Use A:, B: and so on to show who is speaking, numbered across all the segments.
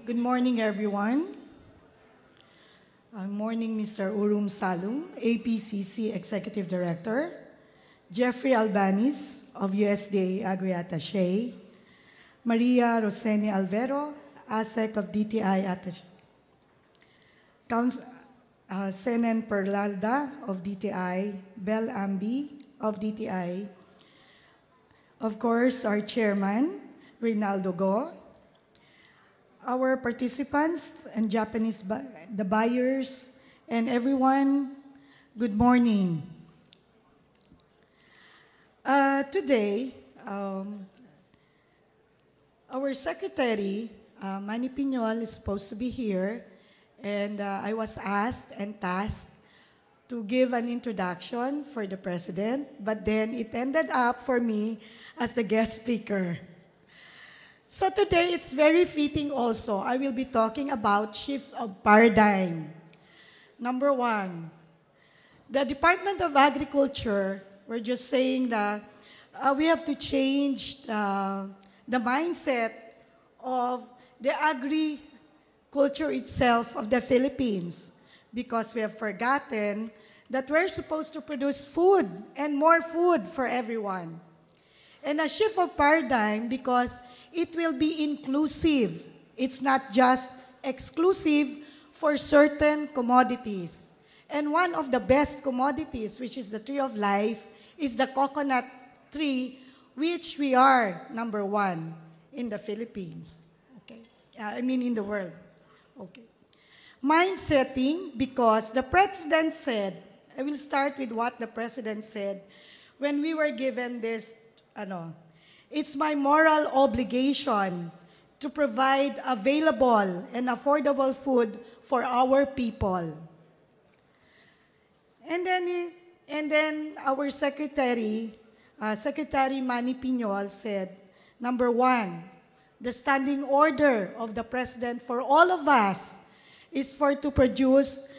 A: Good morning, everyone. Morning, Mr. Urum Salum, APCC Executive Director, Jeffrey Albanese of USDA Agri-Attaché, Maria Roseni Alvero, ASEC of DTI Attaché, Senen Perlalda of DTI, Bel Ambi of DTI, of course, our chairman, Reynaldo Go, our participants and the buyers, and everyone, good morning. Today, our secretary, Manny Piñol, is supposed to be here, and I was asked and tasked to give an introduction for the president, but then it ended up for me as the guest speaker. So today, it's very fitting also. I will be talking about shift of paradigm. Number one, the Department of Agriculture, we're just saying that we have to change the mindset of the agriculture itself of the Philippines, because we have forgotten that we're supposed to produce food and more food for everyone. And a shift of paradigm because it will be inclusive. It's not just exclusive for certain commodities. And one of the best commodities, which is the tree of life, is the coconut tree, which we are number one in the Philippines. Okay, in the world. Okay. Mind setting, because the president said, I will start with what the president said when we were given this, it's my moral obligation to provide available and affordable food for our people. And then our secretary, Secretary Manny Piñol, said, number one, the standing order of the president for all of us is to produce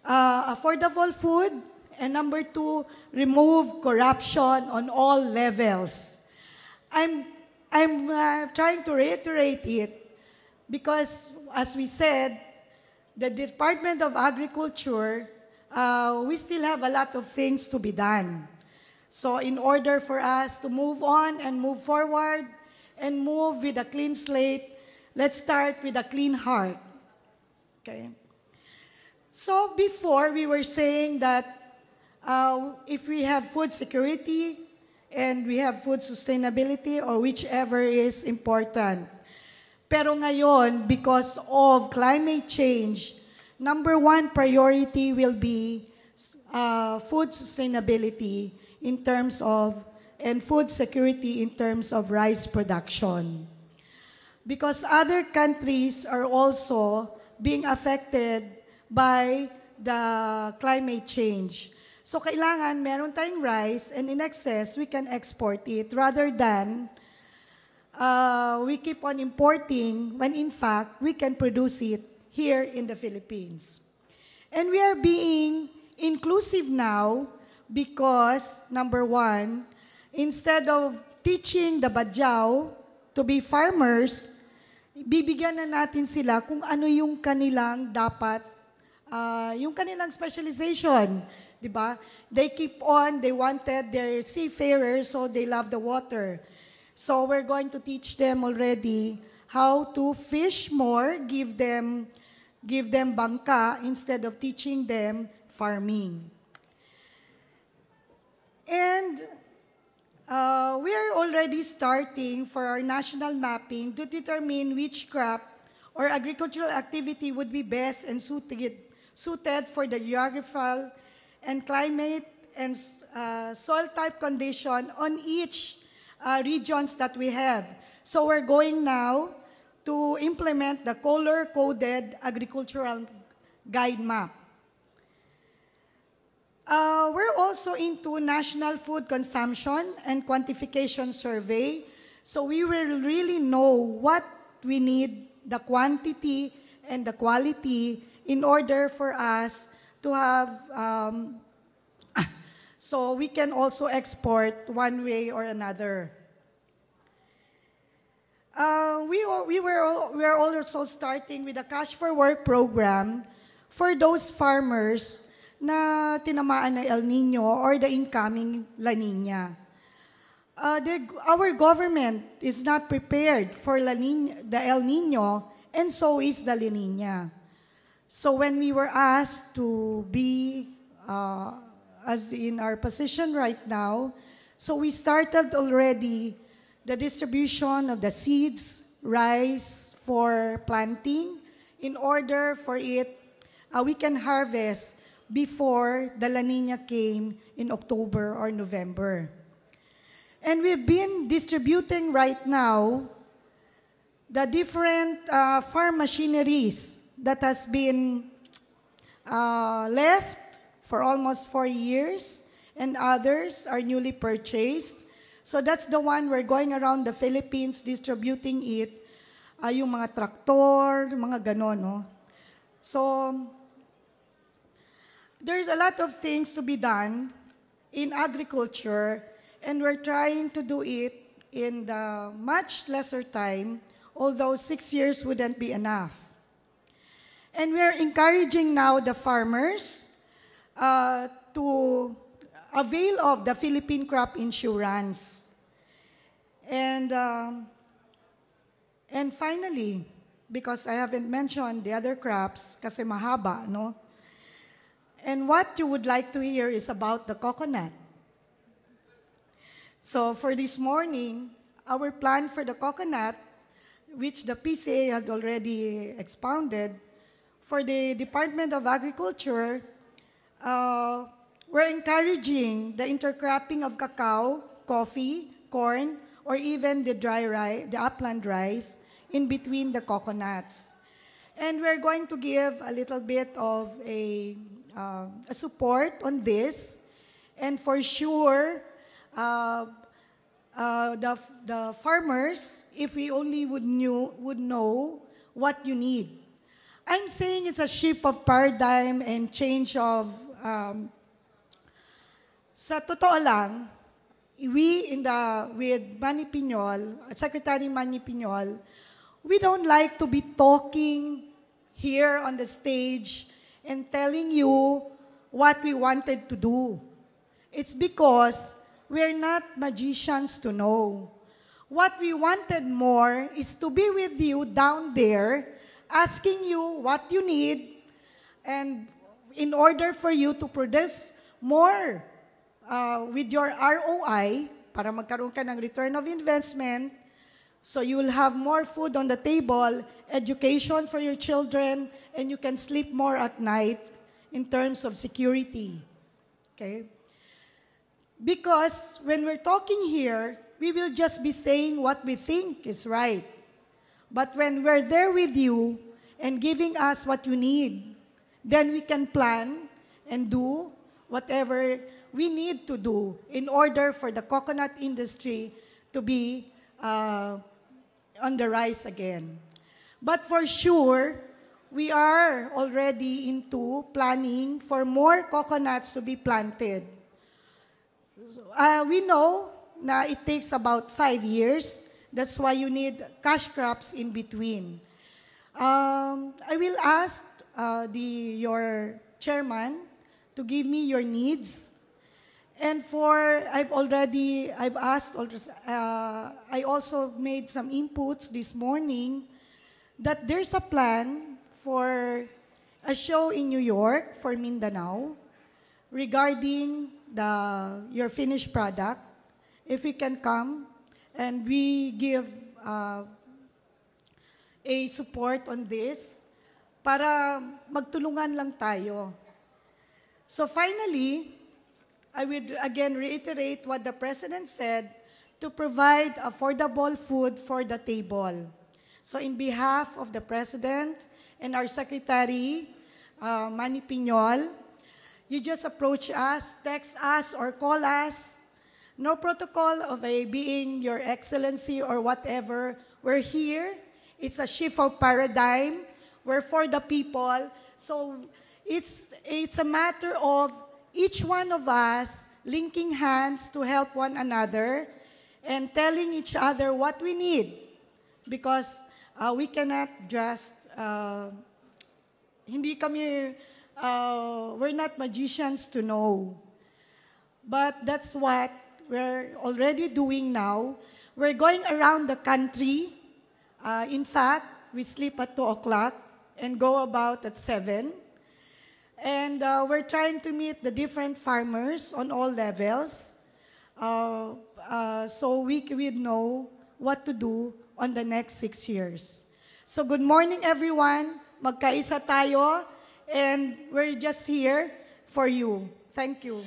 A: affordable food, and number two, remove corruption on all levels. I'm trying to reiterate it because, as we said, the Department of Agriculture, we still have a lot of things to be done. So in order for us to move on and move forward and move with a clean slate, let's start with a clean heart. Okay? So before, we were saying that if we have food security and we have food sustainability, or whichever is important. Pero ngayon, because of climate change, number one priority will be food sustainability in terms of, and food security in terms of rice production. Because other countries are also being affected by the climate change. So kailangan meron tayong rice, and in excess, we can export it rather than we keep on importing when in fact, we can produce it here in the Philippines. And we are being inclusive now because, number one, instead of teaching the Badyaw to be farmers, bibigyan na natin sila kung ano yung kanilang dapat, yung kanilang specialization. Diba? They keep on, they wanted, they're seafarers, so they love the water. So we're going to teach them already how to fish more, give them bangka instead of teaching them farming. And we're already starting for our national mapping to determine which crop or agricultural activity would be best and suited for the geographical and climate and soil type condition on each regions that we have. So we're going now to implement the color-coded agricultural guide map. We're also into national food consumption and quantification survey. So we will really know what we need, the quantity and the quality in order for us to have, so we can also export one way or another. we are also starting with a Cash for Work program for those farmers na tinamaan ng El Nino or the incoming La Nina. Our government is not prepared for the El Nino, and so is the La Nina. So when we were asked to be as in our position right now, so we started already the distribution of the seeds, rice for planting, in order for we can harvest before the La Nina came in October or November. And we've been distributing right now the different farm machineries that has been left for almost 4 years, and others are newly purchased. So that's the one we're going around the Philippines distributing it, yung mga traktor, mga ganon, no? So there's a lot of things to be done in agriculture, and we're trying to do it in the much lesser time, although 6 years wouldn't be enough. And we're encouraging now the farmers to avail of the Philippine Crop Insurance. And finally, because I haven't mentioned the other crops, kasi mahaba, no? And what you would like to hear is about the coconut. So for this morning, our plan for the coconut, which the PCA had already expounded, for the Department of Agriculture, we're encouraging the intercropping of cacao, coffee, corn, or even the dry rice, the upland rice, in between the coconuts. And we're going to give a little bit of a support on this, and for sure, the farmers, if we only would know what you need. I'm saying it's a shift of paradigm and change of, sa totoo lang, with Manny Piñol, Secretary Manny Piñol, we don't like to be talking here on the stage and telling you what we wanted to do. It's because we're not magicians to know. What we wanted more is to be with you down there, asking you what you need, and in order for you to produce more with your ROI, para magkaroon ka ng return of investment, so you will have more food on the table, education for your children, and you can sleep more at night in terms of security. Okay? Because when we're talking here, we will just be saying what we think is right. But when we're there with you and giving us what you need, then we can plan and do whatever we need to do in order for the coconut industry to be on the rise again. But for sure, we are already into planning for more coconuts to be planted. We know na it takes about 5 years. That's why you need cash crops in between. I will ask your chairman to give me your needs. And I also made some inputs this morning that there's a plan for a show in New York for Mindanao regarding your finished product. If we can come and we give a support on this para magtulungan lang tayo. So finally, I would again reiterate what the President said, to provide affordable food for the table. So in behalf of the President and our Secretary, Manny Piñol, you just approach us, text us, or call us. No protocol of being Your Excellency or whatever. We're here. It's a shift of paradigm. We're for the people. So it's a matter of each one of us linking hands to help one another and telling each other what we need because we cannot just, we're not magicians to know. But that's what we're already doing now. We're going around the country. In fact, we sleep at 2 o'clock and go about at 7. And we're trying to meet the different farmers on all levels so we know what to do on the next 6 years. So good morning, everyone. Magkaisa tayo, and we're just here for you. Thank you.